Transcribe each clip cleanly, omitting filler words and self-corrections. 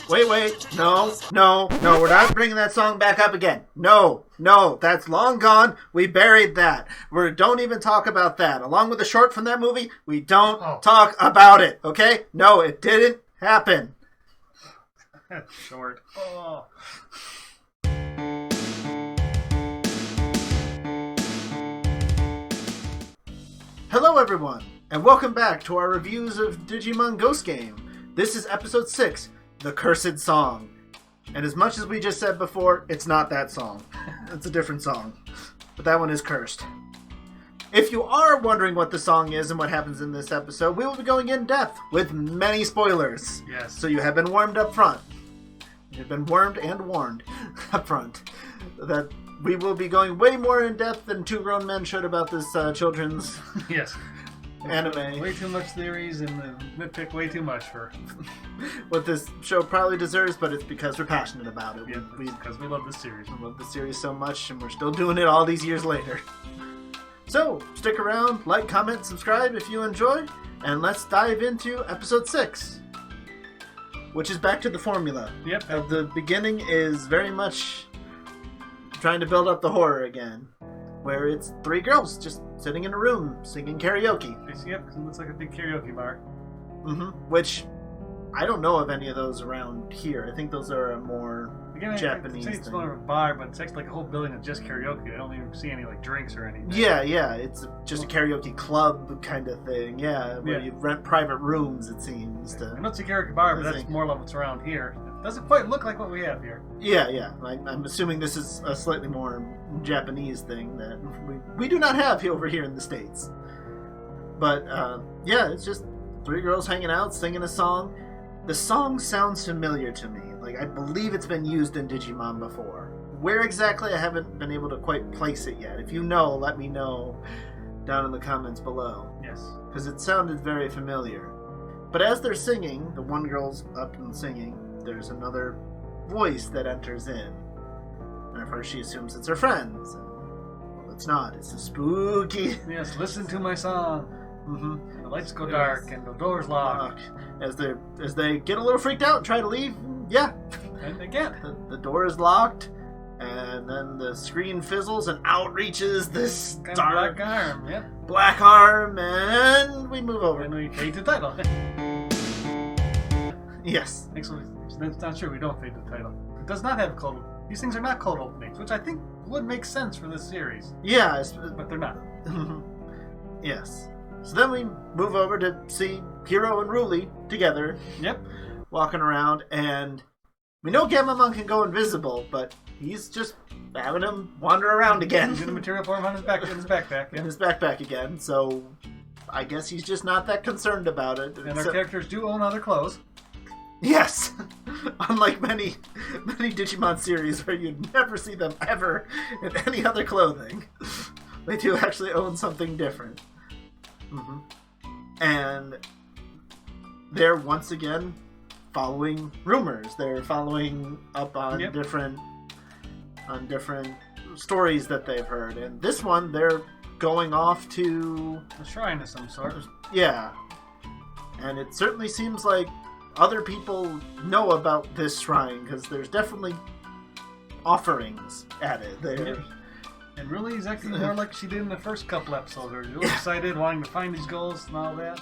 Wait. No, we're not bringing that song back up again. No, that's long gone. We buried that. We don't even talk about that. Along with the short from that movie, we don't talk about it, okay? No, it didn't happen. That's short. Oh. Hello everyone, and welcome back to our reviews of Digimon Ghost Game. This is episode 6, The Cursed Song. And as much as we just said before, it's not that song. It's a different song. But that one is cursed. If you are wondering what the song is and what happens in this episode, we will be going in depth with many spoilers. Yes. So you have been warned up front. You've been warned and warned up front that we will be going way more in depth than two grown men should about this children's yes. anime. Way too much theories and nitpick way too much for what this show probably deserves, but it's because we're passionate about it. Yeah, because we love this series. We love the series so much, and we're still doing it all these years later. So, stick around, like, comment, subscribe if you enjoy, and let's dive into episode 6, which is back to the formula. Yep. The beginning is very much trying to build up the horror again, where it's three girls just sitting in a room singing karaoke. Yep, because it looks like a big karaoke bar. Which I don't know of any of those around here. I think those are a more Japanese thing. It's thing. more of a bar, but it's actually like a whole building of just karaoke. I don't even see any like drinks or anything. Yeah, it's just a karaoke club kind of thing. Yeah, where you rent private rooms, it seems. I know it's a karaoke bar, but that's more like what's around here. It doesn't quite look like what we have here. Yeah. I'm assuming this is a slightly more Japanese thing that we do not have over here in the States. But, it's just three girls hanging out, singing a song. The song sounds familiar to me. Like, I believe it's been used in Digimon before. Where exactly, I haven't been able to quite place it yet. If you know, let me know down in the comments below. Yes. Because it sounded very familiar. But as they're singing, the one girl's up and singing, there's another voice that enters in. And at first she assumes it's her friends. And, well, it's not. It's a spooky... Yes, listen to my song. The lights go dark and the doors lock. As they get a little freaked out and try to leave, And again, the door is locked, and then the screen fizzles, and out reaches this dark black arm. Yep. Black arm, and we move over. And we fade the title. Yes. Actually, that's not true. We don't fade the title. It does not have cold. These things are not cold openings, which I think would make sense for this series. Yeah, but they're not. Yes. So then we move over to see Hiro and Ruli together. Yep. Walking around, and we know Gamamon can go invisible, but he's just having him wander around again. He's in the material form on his backpack. In his backpack again, so I guess he's just not that concerned about it. And our characters do own other clothes. Yes! Unlike many Digimon series where you'd never see them ever in any other clothing. They do actually own something different. And they're once again following rumors. They're following up on different stories that they've heard. And this one, they're going off to a shrine of some sort. Yeah. And it certainly seems like other people know about this shrine, because there's definitely offerings at it there. Yep. And really, he's acting more like she did in the first couple episodes. Her really excited, wanting to find these goals and all that.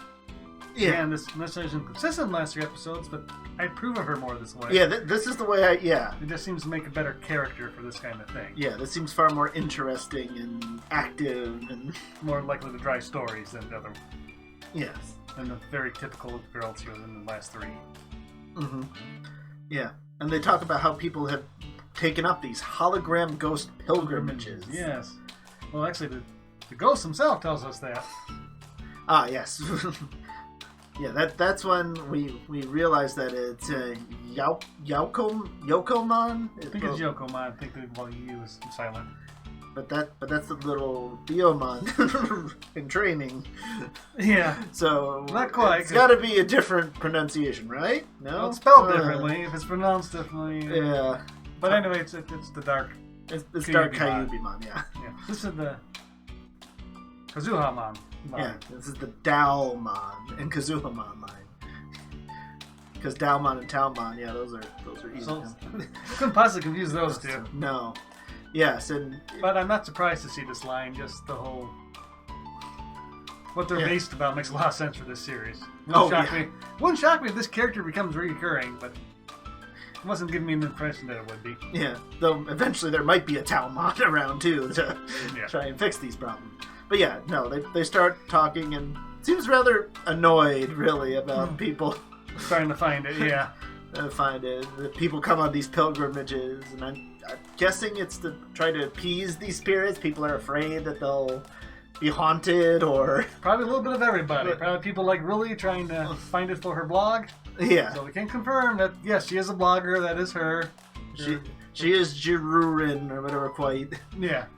Yeah, and this message isn't consistent in the last 3 episodes, but I approve of her more this way. Yeah, this is the way It just seems to make a better character for this kind of thing. Yeah, this seems far more interesting and active and more likely to drive stories than the other. Yes. Than the very typical girls here in the last 3. Yeah, and they talk about how people have taken up these hologram ghost pilgrimages. Yes. Well, actually, the ghost himself tells us that. Ah, yes. Yeah, that's when we realize that it's Yokomon. I think it's Yokomon. I think the U is silent. But that's the little Biomon in training. Yeah. So not quite. It's got to be a different pronunciation, right? No, well, it's spelled differently. If it's pronounced differently. Yeah. But anyway, it's the dark. It's dark Kyubimon. Yeah. This is the Kazuhamon. Yeah. This is the Daomon and Kazuhamon line. because Daomon and Taomon, yeah, those are easy. So, couldn't possibly confuse those two. No. Yes, but I'm not surprised to see this line. Just the whole what they're based about makes a lot of sense for this series. Wouldn't shock me if this character becomes recurring, but it wasn't giving me an impression that it would be. Yeah, though eventually there might be a Taomon around too to try and fix these problems. But yeah, no, they start talking and seems rather annoyed, really, about people trying to find it. Yeah, The people come on these pilgrimages, and I'm guessing it's to try to appease these spirits. People are afraid that they'll be haunted, or probably a little bit of everybody. Probably people like really trying to find it for her blog. Yeah. So we can confirm that yes, she is a blogger. That is her. She is Jirurin, or whatever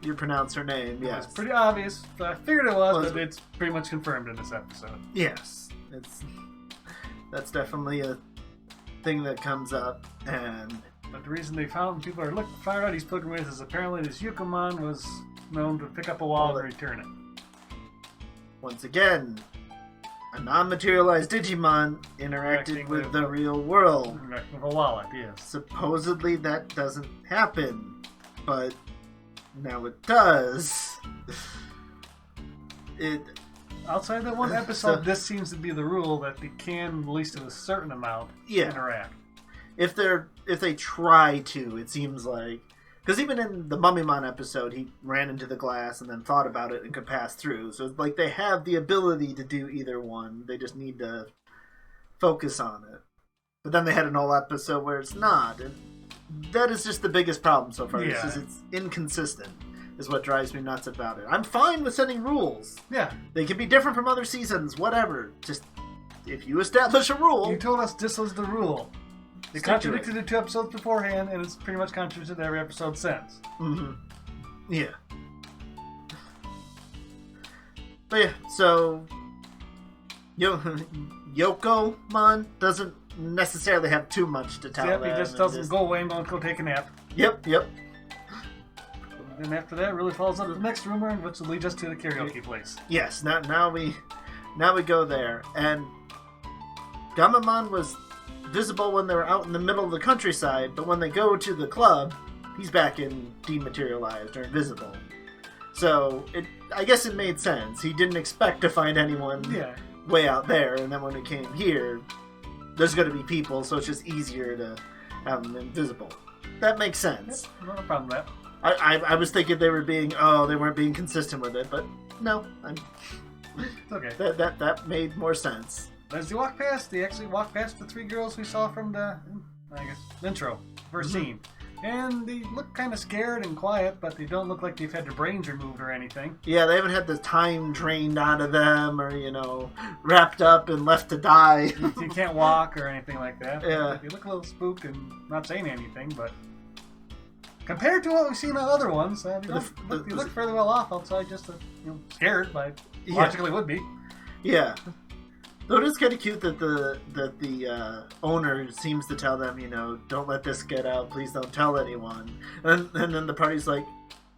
you pronounce her name. Yes. It's pretty obvious. I figured it was, but it's pretty much confirmed in this episode. Yes, that's definitely a thing that comes up, But the reason they found people are fired out these pilgrimages is apparently this Yukamon was known to pick up a wall and return it. Once again, a non-materialized Digimon interacted with the real world. Interacting with a wallet, yes. Supposedly that doesn't happen, but now it does. Outside that one episode, this seems to be the rule that they can, at least to a certain amount, interact. If they try to, it seems like. Because even in the Mummymon episode, he ran into the glass and then thought about it and could pass through. So it's like they have the ability to do either one. They just need to focus on it. But then they had an whole episode where it's not. And that is just the biggest problem so far. Yeah. It's inconsistent, is what drives me nuts about it. I'm fine with setting rules. Yeah. They can be different from other seasons, whatever. Just, if you establish a rule... You told us this was the rule. They contradicted it 2 episodes beforehand, and it's pretty much contradicted every episode since. Mm-hmm. Yeah. But yeah, so... Yokomon doesn't necessarily have too much to tell them. He just doesn't go away and go take a nap. Yep. And after that, it really follows up the next rumor, which will lead us to the karaoke place. Yes, now we go there. And Gamamon was visible when they were out in the middle of the countryside, but when they go to the club, he's back in dematerialized or invisible. So I guess it made sense. He didn't expect to find anyone way out there, and then when it came here, there's going to be people, so it's just easier to have them invisible. That makes sense. Yep, no problem with that. I was thinking they weren't being consistent with it, but no, it's okay. That made more sense. As they actually walk past the 3 girls we saw from the, intro, first scene. And they look kind of scared and quiet, but they don't look like they've had their brains removed or anything. Yeah, they haven't had the time drained out of them or, wrapped up and left to die. You can't walk or anything like that. Yeah. They look a little spooked and not saying anything, but compared to what we've seen on other ones, they look fairly well off outside, just scared, like logically would be. Yeah. Though it is kind of cute that the owner seems to tell them, don't let this get out, please don't tell anyone. And then the party's like,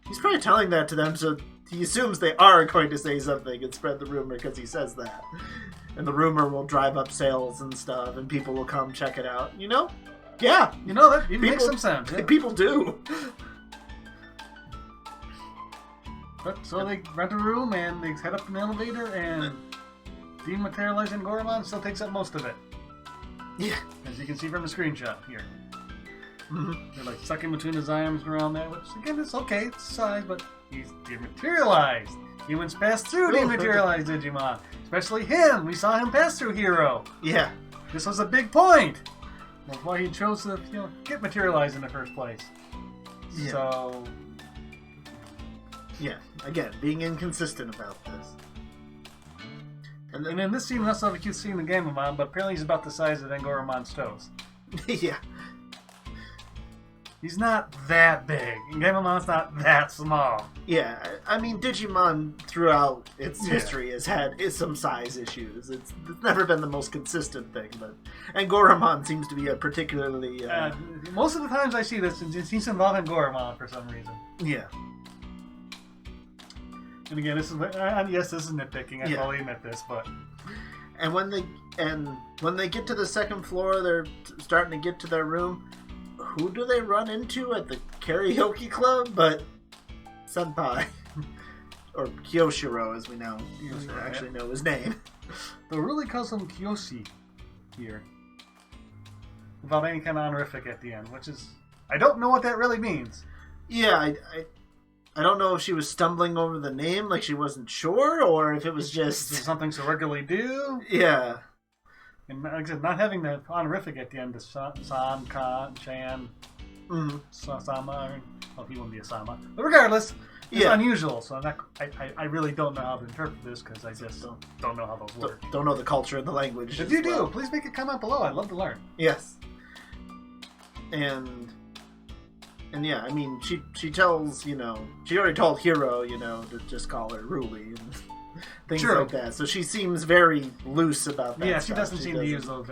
he's probably telling that to them, so he assumes they are going to say something and spread the rumor because he says that. And the rumor will drive up sales and stuff, and people will come check it out. Yeah. That even makes some sense. Yeah. People do. But so they rent a room and they head up in the elevator and dematerializing Goramon still takes up most of it. Yeah. As you can see from the screenshot here. Mm-hmm. They're like sucking between his arms around there, which again is okay, it's size, but he's dematerialized. Humans pass through dematerialized Digimon. Especially him. We saw him pass through Hero. Yeah. This was a big point. That's why he chose to get materialized in the first place. Yeah. So yeah, again, being inconsistent about this. And in this scene, we also have a cute scene in Gamamon, but apparently he's about the size of Angoromon's toes. Yeah. He's not that big. And Gamamon's not that small. Yeah, I mean, Digimon throughout its history has had some size issues. It's never been the most consistent thing, but Angoromon seems to be a particularly... most of the times I see this, it seems to involve Angoromon for some reason. Yeah. And again, this is nitpicking. I fully admit this, but And when they get to the second floor, they're starting to get to their room. Who do they run into at the karaoke club? But Senpai. Or Kyoshiro, as we now actually know his name. They'll really calls him Kiyoshi here. Without any kind of honorific at the end, which is... I don't know what that really means. Yeah, I don't know if she was stumbling over the name, like she wasn't sure, or if it was just... something so regularly do. Yeah. And like I said, not having the honorific at the end, the San, Ka, Chan, Sama, he wouldn't be a Sama. But regardless... It's unusual, so I really don't know how to interpret this because I just don't know how those work. Don't know the culture and the language. If you do, please make a comment below. I'd love to learn. Yes. And yeah, I mean, she tells, she already told Hiro, to just call her Ruli and things like that. So she seems very loose about that. Yeah, she doesn't seem to use those.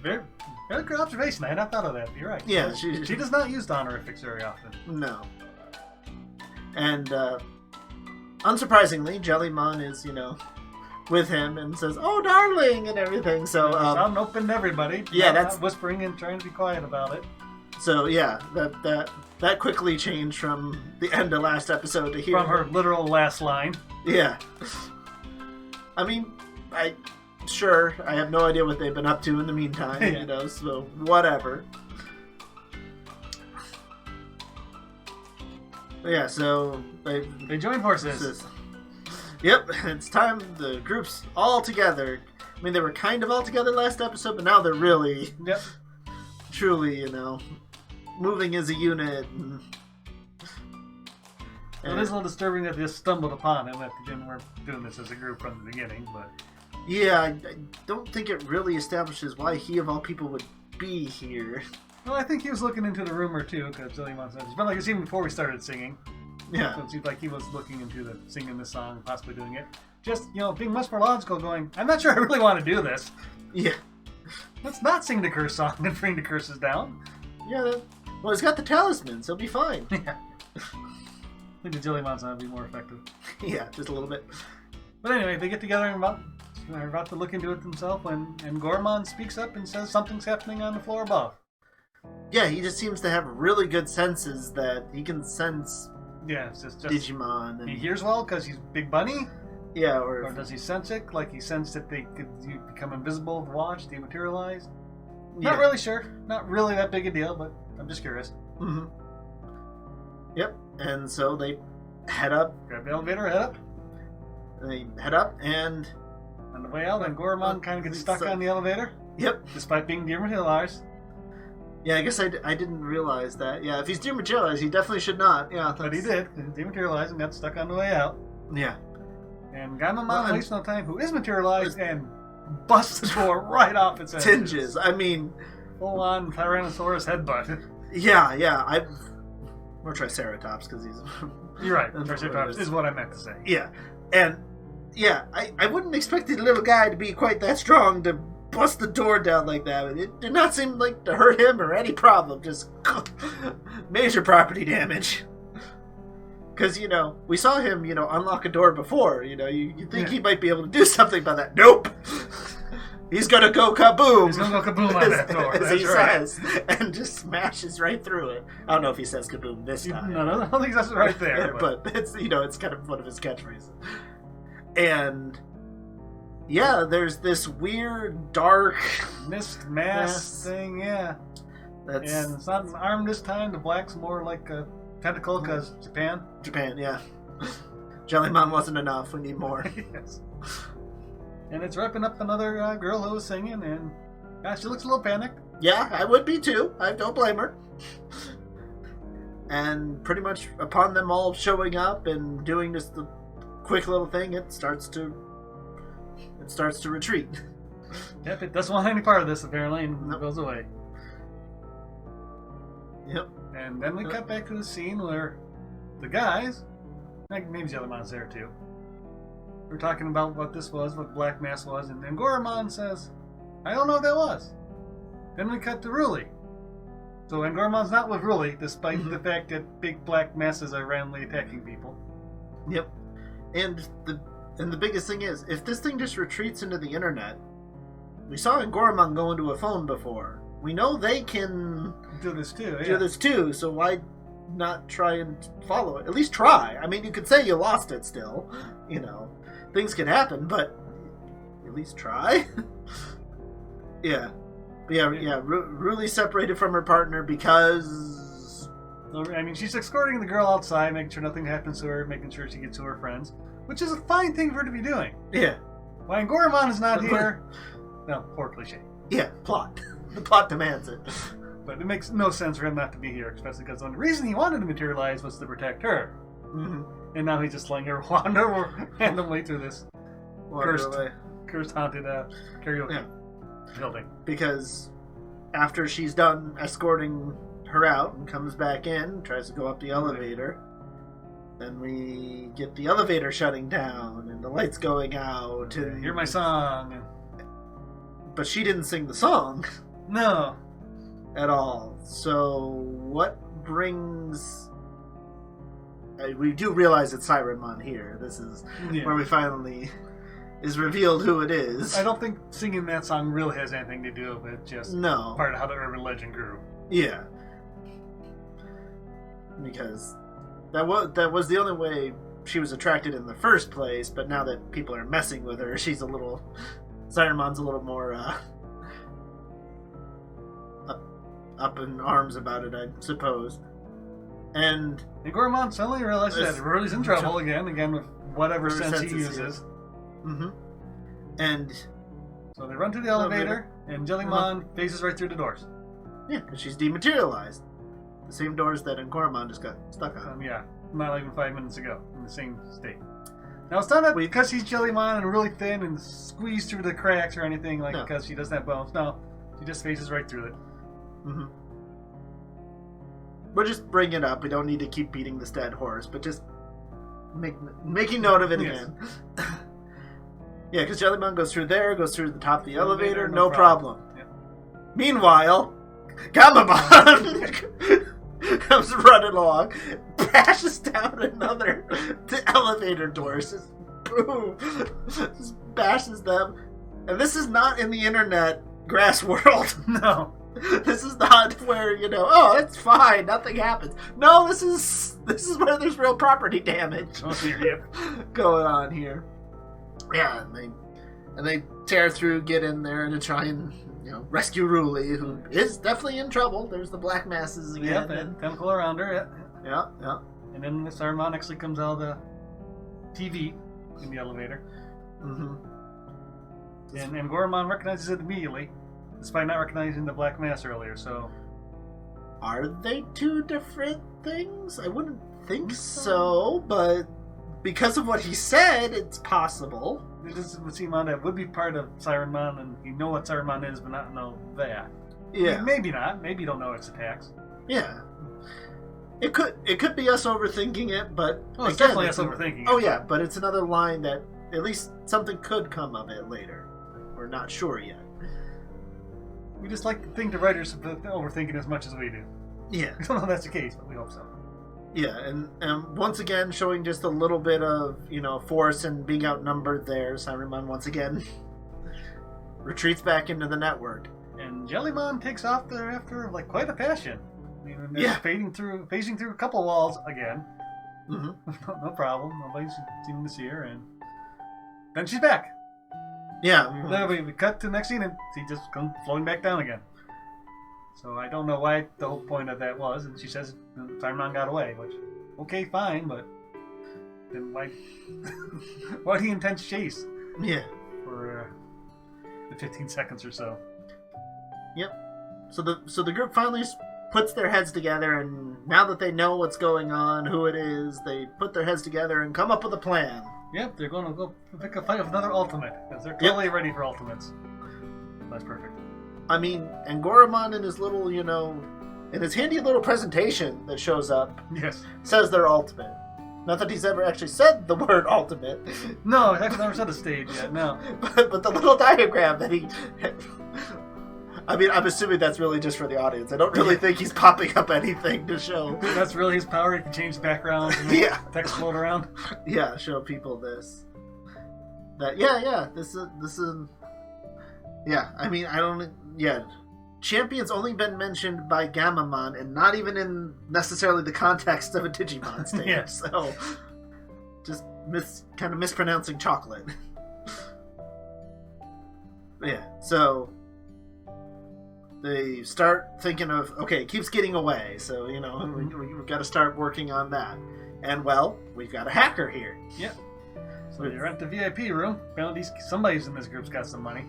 Very good observation. I had not thought of that. You're right. Yeah, she does not use the honorifics very often. No. And, unsurprisingly, Jellymon is, with him and says, "Oh, darling," and everything. So, out and open to everybody. Yeah, not whispering and trying to be quiet about it. So, yeah, that quickly changed from the end of last episode to here. From her literal last line. Yeah. I mean, I have no idea what they've been up to in the meantime, so whatever. Yeah, so they join forces. Yep, it's time the group's all together. I mean, they were kind of all together last episode, but now they're really, truly, moving as a unit. And it is a little disturbing that they just stumbled upon him at the beginning. We're doing this as a group from the beginning, but... Yeah, I don't think it really establishes why he, of all people, would be here. Well, I think he was looking into the rumor, too, because Jellymon says it's been like this even before we started singing. Yeah. So it seems like he was looking into singing this song, possibly doing it. Just, being much more logical, going, I'm not sure I really want to do this. Yeah. Let's not sing the curse song and bring the curses down. Yeah, well, he's got the talisman, so he'll be fine. Yeah. I think the Jellymon's going to be more effective. Yeah, just a little bit. But anyway, they get together and they're about to look into it themselves, and Gormon speaks up and says something's happening on the floor above. Yeah, he just seems to have really good senses that he can sense it's just Digimon. And... He hears well because he's Big Bunny? Yeah, or does he sense it? Like he sensed that they could become invisible, watch, dematerialize? Yeah. Not really sure. Not really that big a deal, but I'm just curious. Mm-hmm. Yep, and so they head up. Grab the elevator, head up. They head up, and... On the way out, and Gormon kind of gets stuck on the elevator. Yep. Despite being dematerialized. Yeah, I guess I didn't realize that. Yeah, if he's dematerialized, he definitely should not. Yeah, but he did. He dematerialized and got stuck on the way out. Yeah. And Gaimon wastes no time, who is materialized, and busts the door right off its hinges. I mean... Full-on Tyrannosaurus headbutt. Yeah. Or Triceratops, because he's... You're right. Triceratops is what I meant to say. Yeah. And, yeah, I wouldn't expect the little guy to be quite that strong to bust the door down like that. It did not seem like to hurt him or any problem. Just major property damage. Because, we saw him, unlock a door before. You think he might be able to do something about that. Nope! He's gonna go kaboom! He's gonna go kaboom on that door. As he says. And just smashes right through it. I don't know if he says kaboom this time. No, I don't think that's right there. But it's, it's kind of one of his catchphrases. And... yeah, there's this weird, dark... mist mass thing, yeah. And it's not an arm this time. The black's more like a tentacle, because Japan. Japan, yeah. Jellymon wasn't enough. We need more. Yes. And it's wrapping up another girl who was singing, and she looks a little panicked. Yeah, I would be too. I don't blame her. And pretty much upon them all showing up and doing just the quick little thing, it starts to retreat. Yep, it doesn't want any part of this apparently, and it goes away. Yep. And then we cut back to the scene where the guys, maybe Jellymon's there too, we're talking about what this was, what Black Mass was, and then Gormon says, I don't know what that was. Then we cut to Ruli. So Gormon's not with Ruli, despite the fact that big black masses are randomly attacking people. Yep. And the biggest thing is, if this thing just retreats into the internet, we saw Goromon go into a phone before. We know they can do this too. Do this too. So why not try and follow it? At least try. I mean, you could say you lost it still. You know, things can happen, but at least try. Yeah. But yeah. Really separated from her partner because... I mean, she's escorting the girl outside, making sure nothing happens to her, making sure she gets to her friends, which is a fine thing for her to be doing. Yeah. Why Goromon is not here... No, poor cliche. Yeah, plot. The plot demands it. But it makes no sense for him not to be here, especially because the only reason he wanted to materialize was to protect her. Mm-hmm. And now he's just letting her wander randomly through this cursed haunted karaoke building. Because after she's done escorting her out and comes back in, tries to go up the elevator, then we get the elevator shutting down and the lights going out. And hear my song. But she didn't sing the song. No. At all. So what brings... we do realize it's Sirenmon here. This is where we finally... is revealed who it is. I don't think singing that song really has anything to do with just part of how the urban legend grew. Yeah. Because that was the only way she was attracted in the first place, but now that people are messing with her, she's a little... Sirenmon's a little more up in arms about it, I suppose. And Goromon suddenly realizes that Rory's in trouble again with whatever sense he uses. Mm-hmm. And so they run to the elevator, and Jellymon phases right through the doors. Yeah, because she's dematerialized. The same doors that Goromon just got stuck on. Not even 5 minutes ago, in the same state. Now, it's not that because she's Jellymon and really thin and squeezed through the cracks or anything, because she doesn't have bones. No, she just phases right through it. Mm-hmm. We'll just bring it up. We don't need to keep beating this dead horse, but just making note of it again. Yeah, because Jellymon goes through there, goes through the top of the elevator, no problem. Yep. Meanwhile, Gamamon comes running along, bashes down another elevator doors, just boom, just bashes them. And this is not in the internet grass world. No. This is not where, oh, it's fine, nothing happens. No, this is where there's real property damage going on here. Yeah, and they tear through, get in there, and to try and rescue Ruli, who is definitely in trouble. There's the black masses again. Yep, and chemical around her. Yeah. And then Sirenmon actually comes out of the TV in the elevator. Mm-hmm. And Goromon recognizes it immediately, despite not recognizing the black mass earlier. So, are they two different things? I wouldn't think so, but because of what he said, it's possible. This would seem odd. That would be part of Sirenmon, and you know what Sirenmon is, but not know that. Yeah, maybe not. Maybe you don't know its attacks. Yeah, it could be us overthinking it, but it's definitely us overthinking. Oh yeah, but it's another line that at least something could come of it later. We're not sure yet. We just like to think the writers are overthinking as much as we do. Yeah, I don't know if that's the case, but we hope so. Yeah, and once again showing just a little bit of force and being outnumbered there. Sirenmon once again retreats back into the network, and Jellymon takes off there after quite a passion. Phasing through a couple walls again. Mm-hmm. No problem. Nobody's seeming to see her, and then she's back. Yeah. Then we cut to the next scene, and she just comes floating back down again. So I don't know why the whole point of that was, and she says Sirenmon got away, which, okay, fine, but then why do you intend to chase? Yeah. For the 15 seconds or so. Yep. So the group finally puts their heads together, and now that they know what's going on, who it is, they put their heads together and come up with a plan. Yep, they're going to go pick a fight with another ultimate, because they're totally ready for ultimates. That's perfect. I mean, and Goromon in his little, in his handy little presentation that shows up, says they're ultimate. Not that he's ever actually said the word ultimate. No, he's never said a stage yet, no. but the little diagram that he... I mean, I'm assuming that's really just for the audience. I don't really think he's popping up anything to show. That's really his power. He can change backgrounds and make text float around. Yeah, show people this. This is... Yeah, I mean, I don't... Yeah, Champion's only been mentioned by Gammamon, and not even in necessarily the context of a Digimon stage. Yeah. So, just kind of mispronouncing chocolate. Yeah, so they start thinking of, okay, it keeps getting away, so, you know, we've got to start working on that. And, well, we've got a hacker here. Yep. So you're at the VIP room. Apparently somebody's in this group's got some money.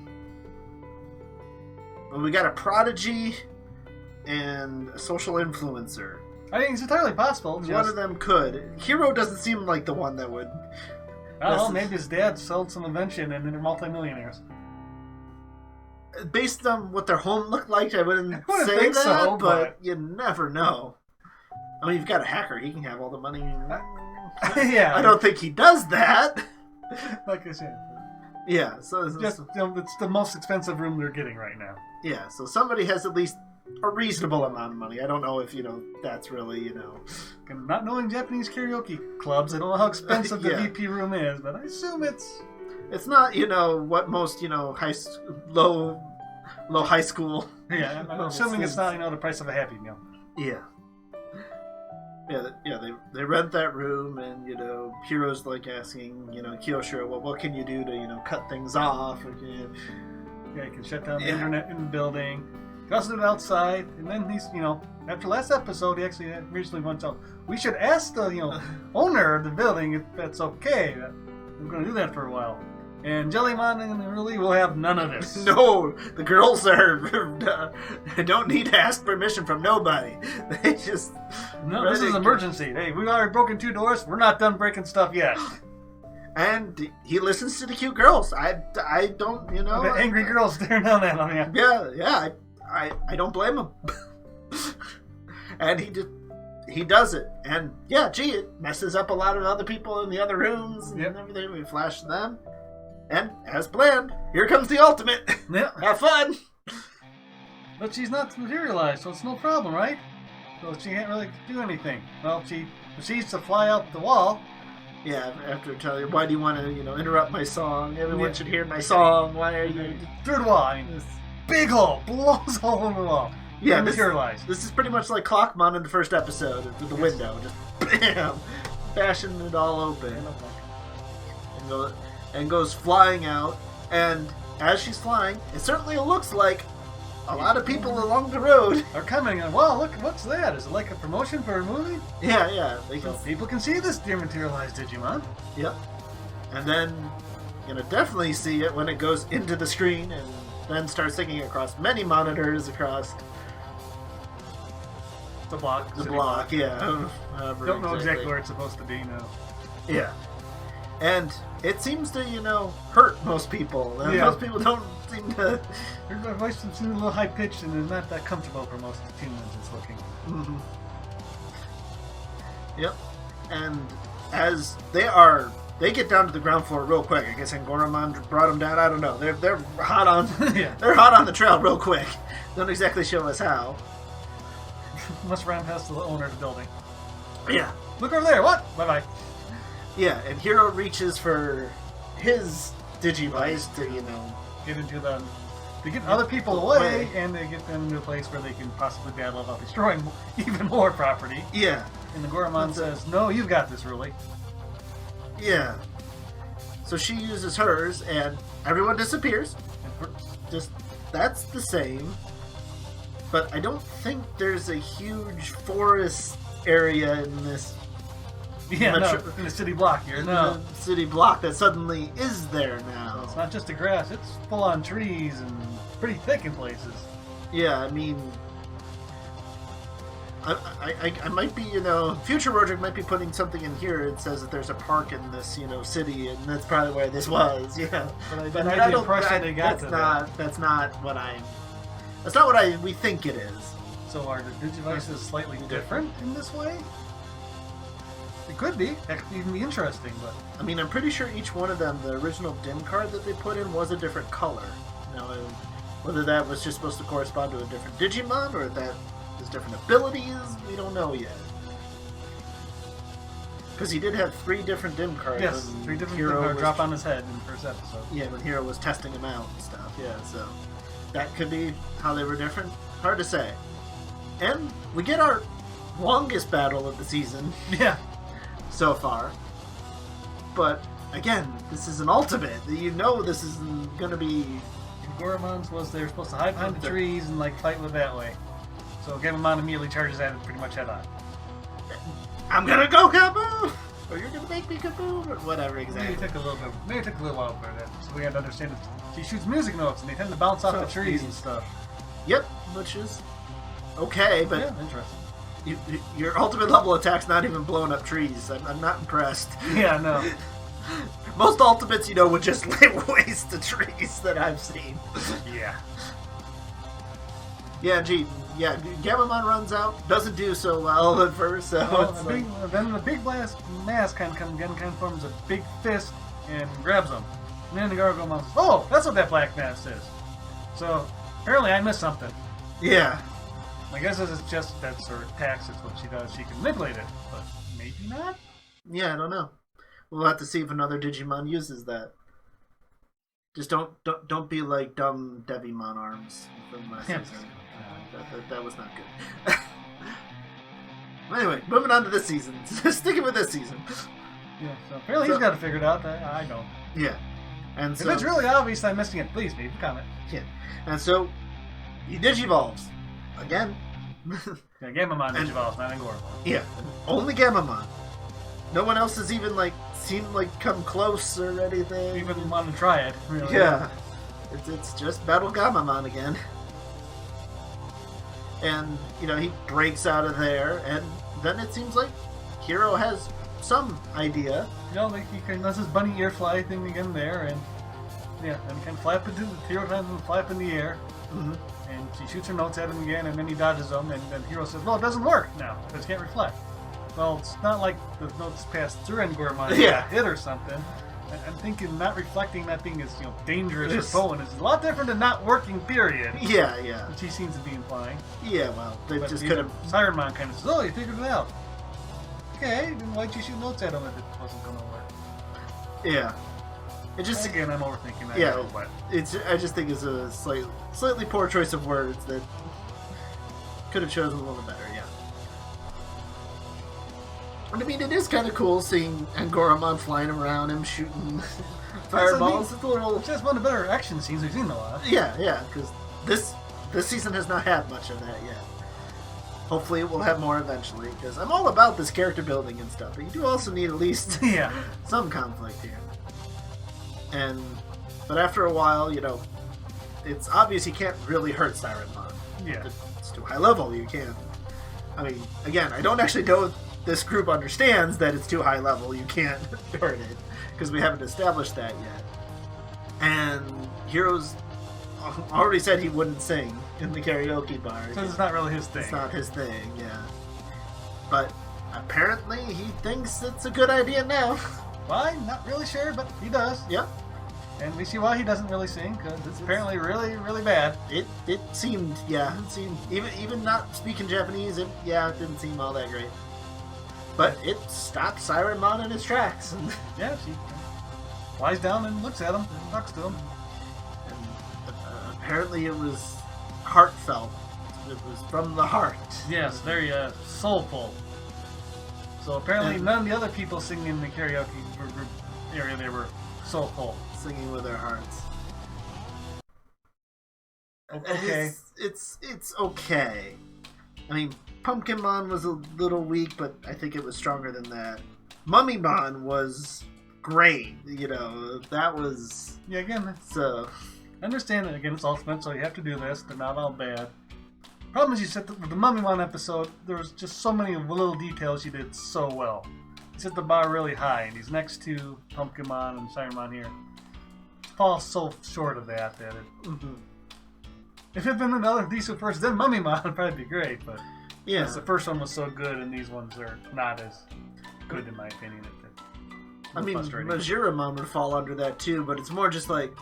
Well, we got a prodigy and a social influencer. I think it's entirely possible. One of them could. Hero doesn't seem like the one that would. I don't know, maybe his dad sold some invention and they're multimillionaires. Based on what their home looked like, I wouldn't say think that, so, but you never know. I mean, you've got a hacker, he can have all the money. Yeah. I don't think he does that. Like I said. Yeah, so Just, it's the most expensive room they're getting right now. Yeah, so somebody has at least a reasonable amount of money. I don't know if, that's really, Not knowing Japanese karaoke clubs, I don't know how expensive the VP room is, but I assume it's... It's not, what most, low high school... Yeah, I'm assuming it's not, the price of a Happy Meal. Yeah. They rent that room, and Hero's like asking, Kyoshiro, well, what can you do to, cut things off? Or, you can shut down the internet in the building. You can also do it outside, and then he's, after last episode, he actually recently went out. We should ask the, owner of the building if that's okay. We're going to do that for a while. And Jellymon and Ruli will have none of this. No, the girls don't need to ask permission from nobody. They just... No, this is an emergency. Hey, we've already broken 2 doors. We're not done breaking stuff yet. And he listens to the cute girls. I don't, The angry girls staring down at him, yeah. I don't blame him. And he does it. And, it messes up a lot of other people in the other rooms and everything. We flash them. And, as planned, here comes the ultimate. Yep. Have fun. But she's not materialized, so it's no problem, right? So she can't really do anything. Well, she proceeds to fly out the wall. Yeah, after telling her, why do you want to, interrupt my song? Everyone should hear my song. Why are you... Through the wall. I mean, big hole. Blows a hole in the wall. Yeah, materialized. This is pretty much like Clockmon in the first episode. Through the window. Just bam. Bashing it all open. And goes flying out, and as she's flying, it certainly looks like a lot of people along the road are coming, and wow, look, what's that? Is it like a promotion for a movie? Yeah. People can see this dematerialized Digimon. Yep. And then you're gonna definitely see it when it goes into the screen, and then starts singing across many monitors across the block. The block, yeah. Don't know exactly where it's supposed to be now. Yeah. And it seems to, hurt most people. Most people don't seem to... Her voice seems a little high-pitched and is not that comfortable for most humans, it's looking. Mm-hmm. Yep. And as they get down to the ground floor real quick. I guess Angoramon brought them down. I don't know. They're hot on... They're hot on the trail real quick. Don't exactly show us how. Must run past the owner of the building. Yeah. Look over there. What? Bye-bye. Yeah, and Hero reaches for his Digivice to, get into the... They get other people away, and they get them into a place where they can possibly battle about destroying even more property. Yeah. And the Goramon says, no, you've got this, Ruli. Yeah. So she uses hers, and everyone disappears. That's the same. But I don't think there's a huge forest area in this... Yeah, in the city block here, no. The city block that suddenly is there now. So it's not just the grass, it's full on trees and pretty thick in places. Yeah, I mean... I might be, future Rordrik might be putting something in here. It says that there's a park in this, city, and that's probably where this was, yeah. But I don't think that's not what we think it is. So are the Digivices slightly different in this way? It could be. That could even be interesting, but... I mean, I'm pretty sure each one of them, the original dim card that they put in, was a different color. Now, whether that was just supposed to correspond to a different Digimon, or that is different abilities, we don't know yet. Because he did have 3 different dim cards. Yes, 3 different dim cards drop on his head in the first episode. Yeah, when Hero was testing him out and stuff. Yeah, so that could be how they were different. Hard to say. And we get our longest battle of the season. Yeah. So far. But again, this is an ultimate. You know this is going to be... Goramon's was they're supposed to hide behind the trees and fight with that way. So Gamamon immediately charges at it pretty much head on. I'm gonna go kaboom! Or you're gonna make me kaboom! Or whatever, exactly. Maybe it took a little while for that. So we had to understand that she shoots music notes and they tend to bounce off the trees and stuff. Yep, which is okay, but... Yeah, interesting. Your ultimate level attack's not even blowing up trees. I'm not impressed. Yeah, no. Most ultimates, would just lay waste to trees that I've seen. Yeah. Yeah, Gamamon runs out, doesn't do so well at first, so then the big blast mass kind of forms a big fist and grabs him. And then the Gargomon says, "Oh, that's what that black mass is." So apparently I missed something. Yeah. I guess this is just that's her attacks. It's what she does. She can manipulate it, but maybe not. Yeah, I don't know. We'll have to see if another Digimon uses that. Just don't be like dumb Devimon arms from last season. That was not good. Anyway, moving on to this season. Sticking with this season. Yeah, so apparently he's got to figure it out. I don't. Yeah. And if it's really obvious I'm missing it, please leave a comment. Yeah. And so, he Digivolves. Again. Yeah, Gamamon Digivolves, not Angoromon. Yeah. Only Gamamon. No one else has even, seemed come close or anything. Even want to try it, really. Yeah. It's just Battle Gamamon again. And, he breaks out of there, and then it seems like Hero has some idea. He does his bunny ear fly thing again there, and yeah, and kind of flap into the Hero tries to flap in the air, and she shoots her notes at him again, and then he dodges them, and then Hero says, "Well, it doesn't work now, because it can't reflect." Well, it's not like the notes passed through Angoromon hit or something. I'm thinking not reflecting, not being as dangerous or potent is a lot different than not working. Period. Yeah. Which he seems to be implying. Yeah, well, they just could have. Sirenmon kind of says, "Oh, you figured it out." Okay, then why'd you shoot notes at him if it wasn't going to work? Yeah. It just again, I'm overthinking that. Yeah, but I just think it's a slightly poor choice of words that could have chosen a little better. Yeah. I mean, it is kind of cool seeing Angoromon flying around him, shooting fireballs. It's a little. It's just one of the better action scenes we've seen in a while. Yeah, because this season has not had much of that yet. Hopefully, it will have more eventually. Because I'm all about this character building and stuff, but you do also need at least some conflict here. But after a while, it's obvious you can't really hurt Sirenmon. Yeah, it's too high level. You can't. I mean, again, I don't actually know. This group understands that it's too high level. You can't hurt it because we haven't established that yet. And Hero's already said he wouldn't sing in the karaoke bar. So it's not really his thing. It's not his thing, yeah. But apparently he thinks it's a good idea now. Well, I'm not really sure, but he does. Yep. And we see why he doesn't really sing because it's apparently really, really bad. It seemed, yeah. It seemed even not speaking Japanese. It didn't seem all that great. But it stopped Sirenmon in his tracks. Yeah, she lies down and looks at him and talks to him. And apparently it was heartfelt. It was from the heart. Yes, very soulful. So apparently none of the other people singing in the karaoke group area, they were soulful. Singing with their hearts. Okay. It's okay. I mean, Pumpkinmon was a little weak, but I think it was stronger than that. Mummymon was great. That was... Yeah, again, so... I understand that, again, it's ultimate, so you have to do this. They're not all bad. Problem is, you said with the Mummymon episode, there was just so many little details you did so well. You set the bar really high, and these next two, Pumpkinmon and Sirenmon here, fall so short of that it... If it had been another decent person, then Mummymon would probably be great, but... Yeah, the first one was so good, and these ones are not as good, in my opinion. I mean, Majiramon would fall under that too, but it's more just like,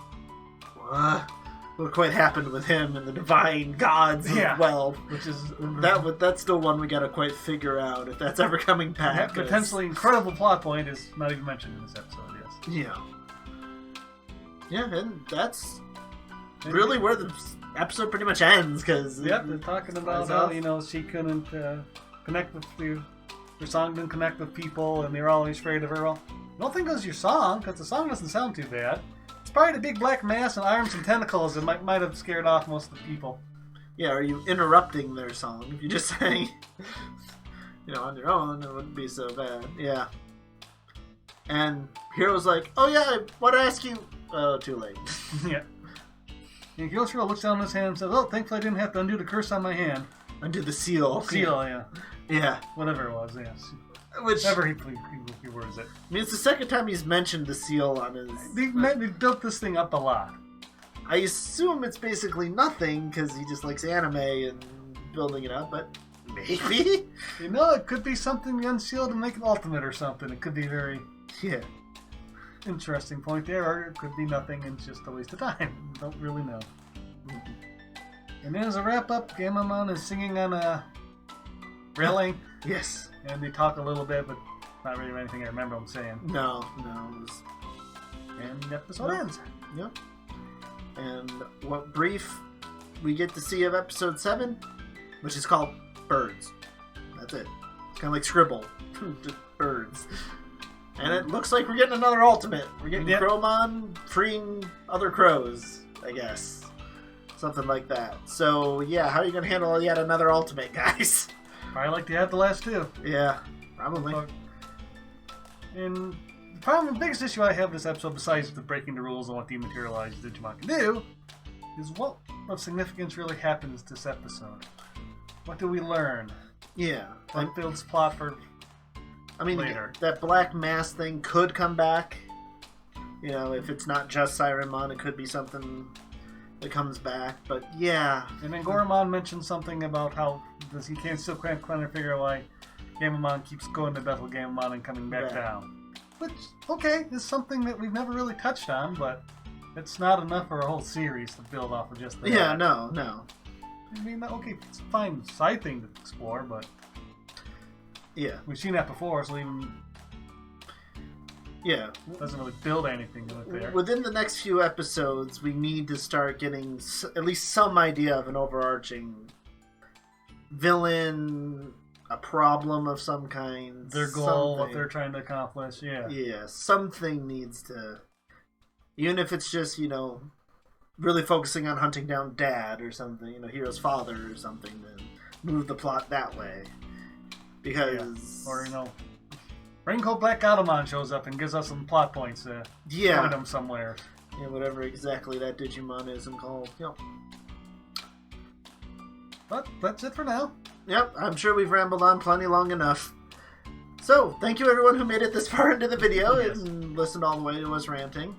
what? what quite happened with him and the divine gods as well. Which is that's still one we gotta quite figure out if that's ever coming back. That potentially incredible plot point is not even mentioned in this episode. Yes. Yeah, and that's really where the episode pretty much ends, because they're talking about how she couldn't connect with her song didn't connect with people, and they were always afraid of her. Well, I don't think it was your song, because the song doesn't sound too bad. It's probably the big black mass and arms and tentacles that might have scared off most of the people. Yeah, are you interrupting their song? If you just sang, on your own, it wouldn't be so bad. Yeah. And Hero's like, oh yeah, I want to ask you. Oh, too late. Yeah. And Gilshiro looks down at his hand and says, oh, thankfully I didn't have to undo the curse on my hand. Undo the seal. Seal, yeah. Yeah. Whatever it was, yes. Whatever he words it. I mean, it's the second time he's mentioned the seal on his... They built this thing up a lot. I assume it's basically nothing, because he just likes anime and building it up, but maybe? It could be something the unsealed to make an ultimate or something. It could be very... Yeah. Interesting point there, or it could be nothing and it's just a waste of time. We don't really know. And then as a wrap-up, Gamamon is singing on a railing. Yes. And they talk a little bit, but not really anything I remember them saying. No. And the episode ends. Yep. And what brief we get to see of episode 7, which is called Birds. That's it. It's kind of like Scribble. Just birds. And it looks like we're getting another ultimate. We're getting Crowmon freeing other crows, I guess. Something like that. So, yeah, how are you going to handle yet another ultimate, guys? Probably like they had the last two. Yeah, probably. And the biggest issue I have with this episode, besides the breaking the rules on what dematerialized Digimon can do, is what of significance really happens this episode. What do we learn? Yeah. What builds plot for... I mean, later. That black mass thing could come back. If it's not just Sirenmon, it could be something that comes back. But yeah. And then Goromon mentioned something about how he can't figure out why Gamamon keeps going to Bethel Gamamon and coming back down. Which, okay, is something that we've never really touched on, but it's not enough for a whole series to build off of just that. Yeah, no. I mean, okay, it's a fine side thing to explore, but... Yeah. We've seen that before, so even... Yeah. It doesn't really build anything to it there. Within the next few episodes, we need to start getting at least some idea of an overarching villain, a problem of some kind. Their goal, what they're trying to accomplish, yeah. Yeah, something needs to... Even if it's just, really focusing on hunting down Dad or something, Hero's father or something, then move the plot that way. Because... Yeah. Or, Raincoat Black Gatomon shows up and gives us some plot points to find them somewhere. Yeah, whatever exactly that Digimon is called. Yep. But that's it for now. Yep, I'm sure we've rambled on plenty long enough. So, thank you everyone who made it this far into the video and listened all the way to us ranting.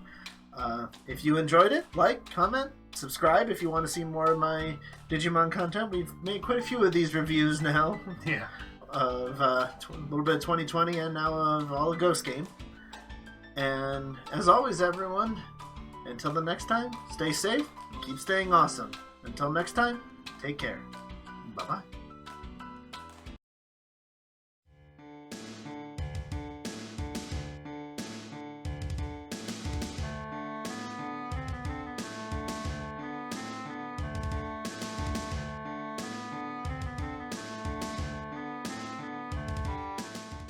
If you enjoyed it, like, comment, subscribe if you want to see more of my Digimon content. We've made quite a few of these reviews now. Yeah. Of a little bit of 2020 and now of all the Ghost Game. And as always, everyone, until the next time, stay safe and keep staying awesome. Until next time, take care. Bye-bye.